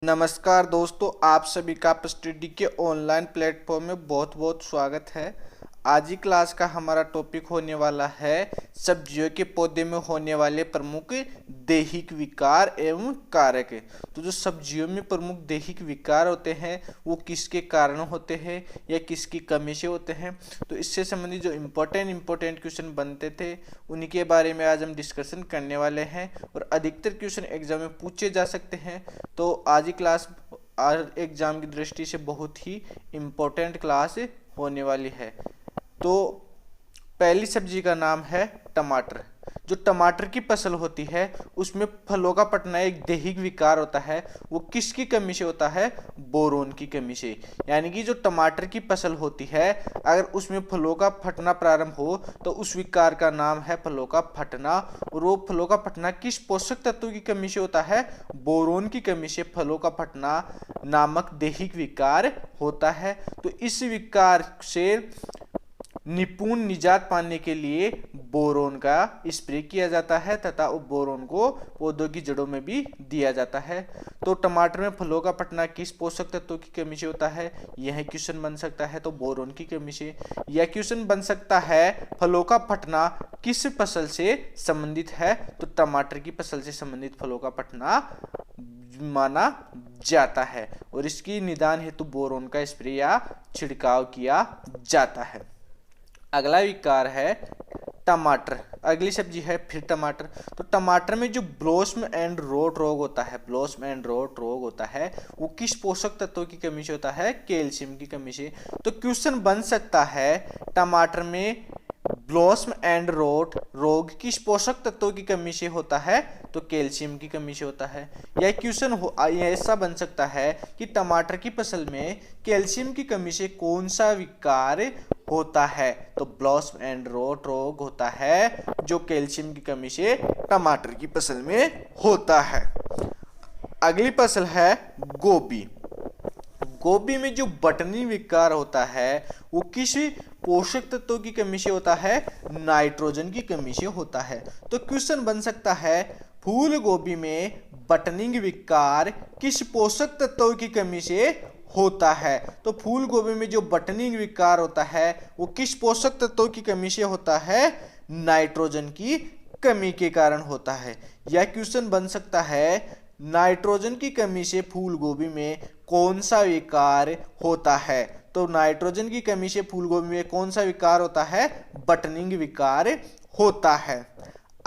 नमस्कार दोस्तों, आप सभी का स्टडी के ऑनलाइन प्लेटफॉर्म में बहुत बहुत स्वागत है। आज की क्लास का हमारा टॉपिक होने वाला है सब्जियों के पौधे में होने वाले प्रमुख दैहिक विकार एवं कारक। तो जो सब्जियों में प्रमुख दैहिक विकार होते हैं वो किसके कारण होते हैं या किसकी कमी से होते हैं, तो इससे संबंधित जो इम्पोर्टेंट क्वेश्चन बनते थे उन्हीं के बारे में आज हम डिस्कशन करने वाले हैं और अधिकतर क्वेश्चन एग्जाम में पूछे जा सकते हैं। तो आज की क्लास आज एग्जाम की दृष्टि से बहुत ही इम्पोर्टेंट क्लास होने वाली है। तो पहली सब्जी का नाम है टमाटर। जो टमाटर की फसल होती है उसमें फलों का पटना एक दैहिक विकार होता है। वो किसकी कमी से होता है? बोरोन की कमी से। यानी कि जो टमाटर की फसल होती है अगर उसमें फलों का फटना प्रारंभ हो तो उस विकार का नाम है फलों का फटना। और वो फलों का फटना किस पोषक तत्व की कमी से होता है? बोरोन की कमी से फलों का फटना नामक दैहिक विकार होता है। तो इस विकार से निपुण निजात पाने के लिए बोरोन का स्प्रे किया जाता है तथा उस बोरोन को पौधों की जड़ों में भी दिया जाता है। तो टमाटर में फलों का पटना किस पोषक तत्व की कमी से होता है? यह क्वेश्चन बन सकता है, तो बोरोन की कमी से। यह क्वेश्चन बन सकता है फलों का पटना किस फसल से संबंधित है? तो टमाटर की फसल से संबंधित फलों का पटना माना जाता है और इसकी निदान हेतु बोरोन का स्प्रे या छिड़काव किया जाता है। अगला विकार है टमाटर। अगली सब्जी है फिर टमाटर। तो टमाटर में जो ब्लॉसम एंड रोट रोग होता है, ब्लॉसम एंड रोट रोग होता है वो किस पोषक तत्व की कमी से होता है? कैल्शियम की कमी से। तो क्वेश्चन बन सकता है टमाटर में ब्लॉसम एंड रोट रोग किस पोषक तत्वों की कमी से होता है? तो कैल्शियम की कमी से होता है। यह क्वेश्चन ऐसा बन सकता है कि टमाटर की फसल में कैल्शियम की कमी से कौन सा विकार होता है? तो ब्लॉसम एंड रोट रोग होता है जो कैल्शियम की कमी से टमाटर की फसल में होता है। अगली फसल है गोभी। गोभी में जो बटनी विकार होता है वो किस पोषक तत्वों की कमी से होता है? नाइट्रोजन की कमी से होता है। तो क्वेश्चन बन सकता है फूल गोभी में बटनिंग विकार किस पोषक तत्वों की कमी से होता है? तो फूल गोभी में जो बटनिंग विकार होता है वो किस पोषक तत्वों की कमी से होता है? नाइट्रोजन की कमी के कारण होता है। यह क्वेश्चन बन सकता है नाइट्रोजन की कमी से फूल गोभी में कौन सा विकार होता है? तो नाइट्रोजन की कमी से फूल गोभी में कौन सा विकार होता है? बटनिंग विकार होता है।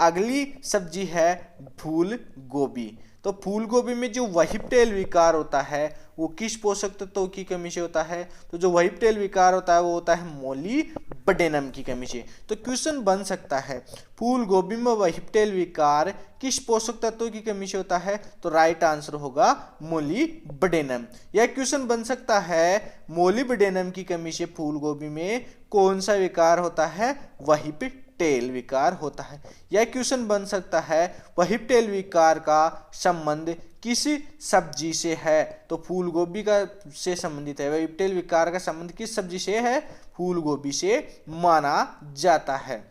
अगली सब्जी है फूल गोभी। तो फूल गोभी में जो वहिपटेल विकार होता है वो किस पोषक तत्व की कमी से होता है? तो जो वहिपटेल विकार होता है वो होता है मोलिब्डेनम की कमी से। तो क्वेश्चन बन सकता है फूल गोभी में वहिपटेल विकार किस पोषक तत्व की कमी से होता है? तो राइट आंसर होगा मोलिब्डेनम। यह क्वेश्चन बन सकता है मोलिब्डेनम की कमी से फूल गोभी में कौन सा विकार होता है? वहिपटेल विकार होता है। यह क्वेश्चन बन सकता है वहिपटेल विकार का संबंध किस सब्जी से है? तो फूल गोभी का से संबंधित है। वहिपटेल विकार का संबंध किस सब्जी से है? फूल गोभी से माना जाता है।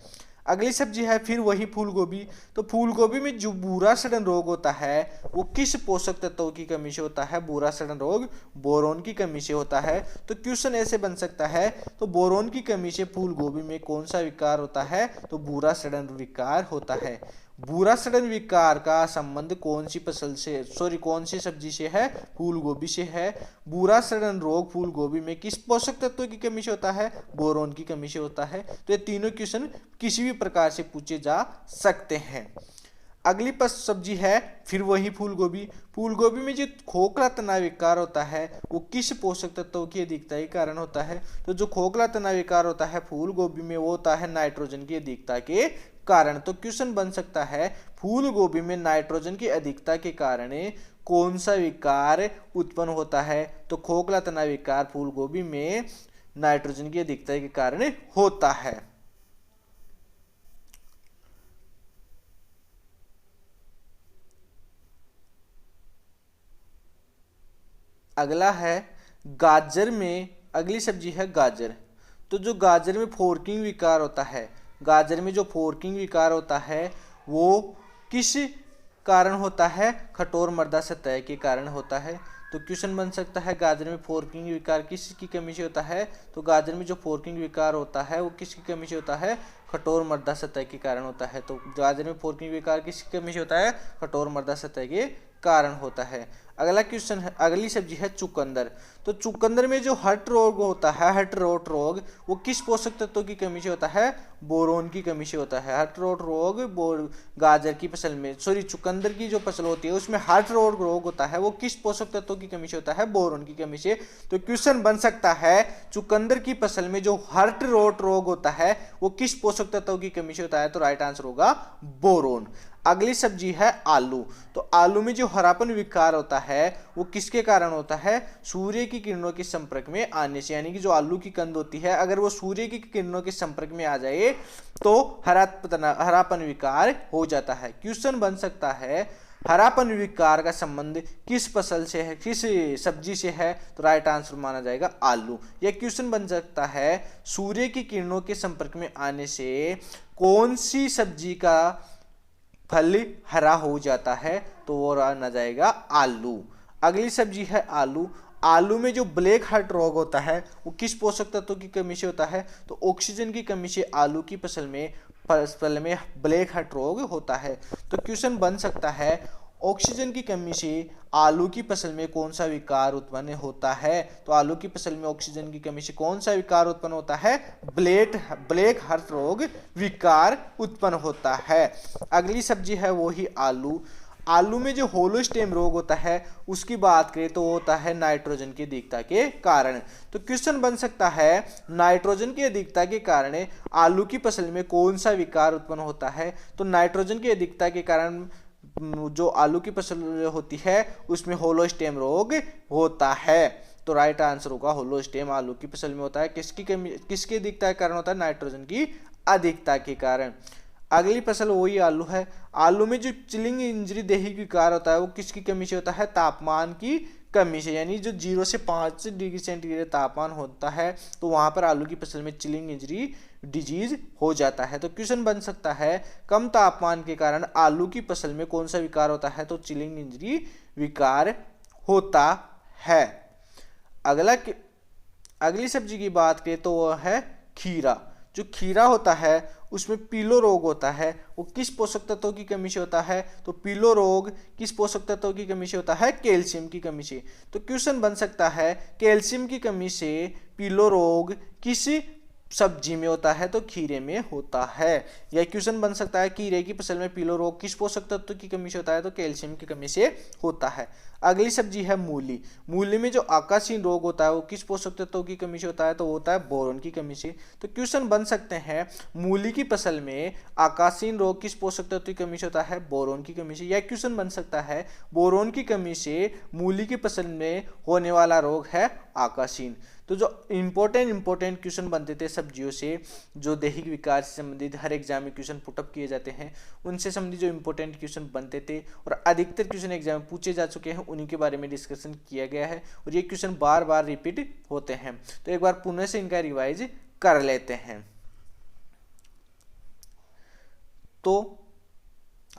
अगली सब्जी है फिर वही फूल गोभी। तो फूल गोभी में जो भूरा सड़न रोग होता है वो किस पोषक तत्व की कमी से होता है? भूरा सड़न रोग बोरोन की कमी से होता है। तो क्वेश्चन ऐसे बन सकता है तो बोरोन की कमी से फूल गोभी में कौन सा विकार होता है? तो भूरा सड़न विकार होता है। भूरा सड़न विकार का संबंध कौन सी फसल से कौन सी सब्जी से है? फूल गोभी से है। भूरा सड़न रोग फूल गोभी में किस पोषक तत्व की कमी से होता है? बोरोन की कमी से होता है। तो ये तीनों क्वेश्चन किसी भी प्रकार से पूछे जा सकते हैं। अगली सब्जी है फिर वही फूल गोभी। फूल गोभी में जो खोखला तना विकार होता है वो किस पोषक तत्व की अधिकता के कारण होता है? तो जो खोखला तना विकार होता है फूल गोभी में वो होता है नाइट्रोजन की अधिकता के कारण। तो क्वेश्चन बन सकता है फूल गोभी में नाइट्रोजन की अधिकता के कारण कौन सा विकार उत्पन्न होता है? तो खोखला तना विकार फूल गोभी में नाइट्रोजन की अधिकता के कारण होता है। अगला है गाजर में। अगली सब्जी है गाजर। तो जो गाजर में फोर्किंग विकार होता है, गाजर में जो फोर्किंग विकार होता है वो किस कारण होता है कठोर मृदा सतह के कारण होता है। तो क्वेश्चन बन सकता है गाजर में फोर्किंग विकार किसकी कमी से होता है? तो गाजर में जो फोर्किंग विकार होता है वो किसकी कमी से होता है? कठोर मृदा सतह के कारण होता है। तो गाजर में फोर्किंग विकार किसकी कमी से होता है? कठोर मृदा सतह के कारण होता है। अगला क्वेश्चन है, अगली सब्जी है चुकंदर। तो चुकंदर में जो हर्ट रोग होता है, हर्ट रोट रोग, वो किस पोषक तत्व की कमी से होता है? बोरोन की कमी से होता है। हर्ट रोट रोग गाजर की फसल में, सॉरी चुकंदर की जो फसल होती है उसमें हर्ट रोग रोग होता है, वो किस पोषक तत्व की कमी से होता है? बोरोन की कमी से। तो क्वेश्चन बन सकता है चुकंदर की फसल में जो हर्ट रोट रोग होता है वो किस पोषक तत्व की कमी से होता है? तो राइट आंसर होगा बोरोन। अगली सब्जी है आलू। तो आलू में जो हरापन विकार होता है वो किसके कारण होता है? सूर्य की किरणों के संपर्क में आने से, यानी कि जो आलू की कंद होती है अगर वो सूर्य की किरणों के संपर्क में आ जाए तो हरापन विकार हो जाता है। क्वेश्चन बन सकता है हरापन विकार का संबंध किस फसल से है, किस सब्जी से है? तो राइट आंसर माना जाएगा आलू। यह क्वेश्चन बन सकता है सूर्य की किरणों के संपर्क में आने से कौन सी सब्जी का फल हरा हो जाता है? तो वो माना जाएगा आलू। अगली सब्जी है आलू। आलू में जो ब्लैक हार्ट रोग होता है वो किस पोषक तत्व की कमी से होता है? तो ऑक्सीजन की कमी से आलू की फसल में ब्लैक हार्ट रोग होता है। तो क्वेश्चन बन सकता है ऑक्सीजन की कमी से आलू की फसल में कौन सा विकार उत्पन्न होता है? तो आलू की फसल में ऑक्सीजन की कमी से कौन सा विकार उत्पन्न होता है? ब्लैक हार्ट रोग विकार उत्पन्न होता है। अगली सब्जी है वो ही आलू। आलू में जो होलो स्टेम रोग होता है उसकी बात करें तो वो होता है नाइट्रोजन की अधिकता के कारण। तो क्वेश्चन बन सकता है नाइट्रोजन की अधिकता के कारण आलू की फसल में कौन सा विकार उत्पन्न होता है? तो नाइट्रोजन की अधिकता के कारण जो आलू की फसल होती है उसमें होलो स्टेम रोग होता है। तो राइट आंसर होगा होलो स्टेम आलू की फसल में होता है। किसकी अधिकता के कारण होता है? नाइट्रोजन की अधिकता के कारण। अगली फसल वही आलू है। आलू में जो चिलिंग इंजरी दैहिक विकार होता है वो किसकी कमी से होता है? तापमान की कमी से, यानी जो 0 से 5 डिग्री सेंटीग्रेड तापमान होता है तो वहां पर आलू की फसल में चिलिंग इंजरी डिजीज हो जाता है। तो क्वेश्चन बन सकता है कम तापमान के कारण आलू की फसल में कौन सा विकार होता है? तो चिलिंग इंजरी विकार होता है। अगली सब्जी की बात करें तो वह है खीरा। जो खीरा होता है उसमें पीलो रोग होता है, वो किस पोषक तत्व की कमी से होता है? तो पीलो रोग किस पोषक तत्व की कमी से होता है? कैल्शियम की कमी से। तो क्वेश्चन बन सकता है कैल्शियम की कमी से पीलो रोग किस सब्जी में होता है? तो खीरे में होता है। यह क्वेश्चन बन सकता है खीरे की फसल में पीलो रोग किस पोषक तत्व की कमी से होता है? तो कैल्शियम की कमी से होता है। अगली सब्जी है मूली। मूली में जो आकाशीन रोग होता है वो किस पोषक तत्व की कमी से होता है? तो होता है बोरोन की कमी से। तो क्वेश्चन बन सकते हैं मूली की फसल में आकाशीन रोग किस पोषक तत्व की कमी से होता है? बोरोन की कमी से। यह क्वेश्चन बन सकता है बोरोन की कमी से मूली की फसल में होने वाला रोग है आकाशीन। तो जो इंपॉर्टेंट क्वेश्चन बनते थे सब्जियों से, जो दैहिक विकार से संबंधित हर एग्जाम में क्वेश्चन पुटअप किए जाते हैं, उनसे संबंधित जो इंपॉर्टेंट क्वेश्चन बनते थे और अधिकतर क्वेश्चन एग्जाम में पूछे जा चुके हैं उन्हीं के बारे में डिस्कशन किया गया है और ये क्वेश्चन बार बार रिपीट होते हैं। तो एक बार पुनः से इनका रिवाइज कर लेते हैं। तो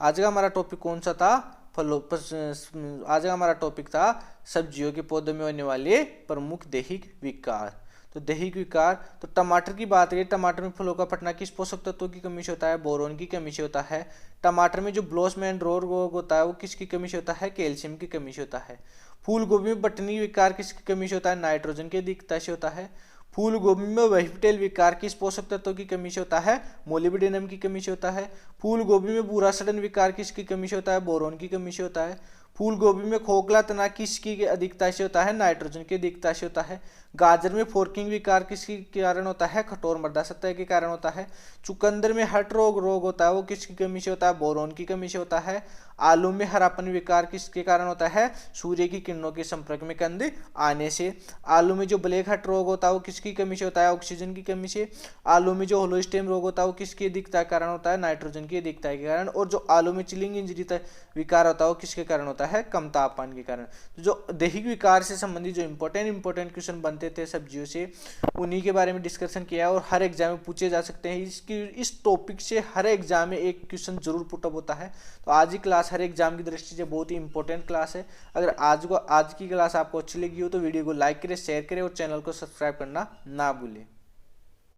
आज का हमारा टॉपिक कौन सा था? आज का हमारा टॉपिक था सब्जियों के पौधों में होने वाले प्रमुख दैहिक विकार। तो दैहिक विकार, तो टमाटर की बात करें, टमाटर में फलों का फटना किस पोषक तत्वों की कमी से होता है? बोरोन की कमी से होता है। टमाटर में जो ब्लॉसम एंड रोग होता है वो किसकी कमी से होता है? कैल्शियम की कमी से होता है। फूल गोभी में बटनी विकार किसकी कमी से होता है? नाइट्रोजन की अधिकता से होता है। फूल गोभी में वेजिटेबल विकार किस पोषक तत्व की कमी से होता है? मोलिब्डेनम की कमी से होता है। फूल गोभी में भूरा सड़न विकार किसकी कमी से होता है? बोरोन की कमी से होता है। फूल गोभी में खोखला तना किसकी अधिकता से होता है? नाइट्रोजन की अधिकता से होता है। गाजर में फोर्किंग विकार किसके कारण होता है? कठोर मृदा सतह के कारण होता है। चुकंदर में हर्ट रोग होता है वो किसकी कमी से होता है? बोरोन की कमी से होता है। आलू में हरापन विकार किसके कारण होता है? सूर्य की किरणों के संपर्क में कंद आने से। आलू में जो ब्लैक हार्ट रोग होता है वो किसकी कमी से होता है? ऑक्सीजन की कमी से। आलू में जो होलोस्टेम रोग होता है वो किसकी अधिकता के कारण होता है? नाइट्रोजन की अधिकता के कारण। और जो आलू में चिलिंग इंजरी विकार होता है वो किसके कारण होता है? होता है कम तापमान के कारण। तो जो दैहिक विकार से संबंधित जो इंपॉर्टेंट क्वेश्चन बनते थे सब्जियों से, उन्हीं के बारे में डिस्कशन किया और हर एग्जाम में पूछे जा सकते हैं। इस टॉपिक से हर एग्जाम में एक क्वेश्चन जरूर पुटअप होता है। तो आज की क्लास हर एग्जाम की दृष्टि से बहुत ही इंपॉर्टेंट क्लास है। अगर आज की क्लास आपको अच्छी लगी हो तो वीडियो को लाइक करें, शेयर करें और चैनल को सब्सक्राइब करना ना भूलें।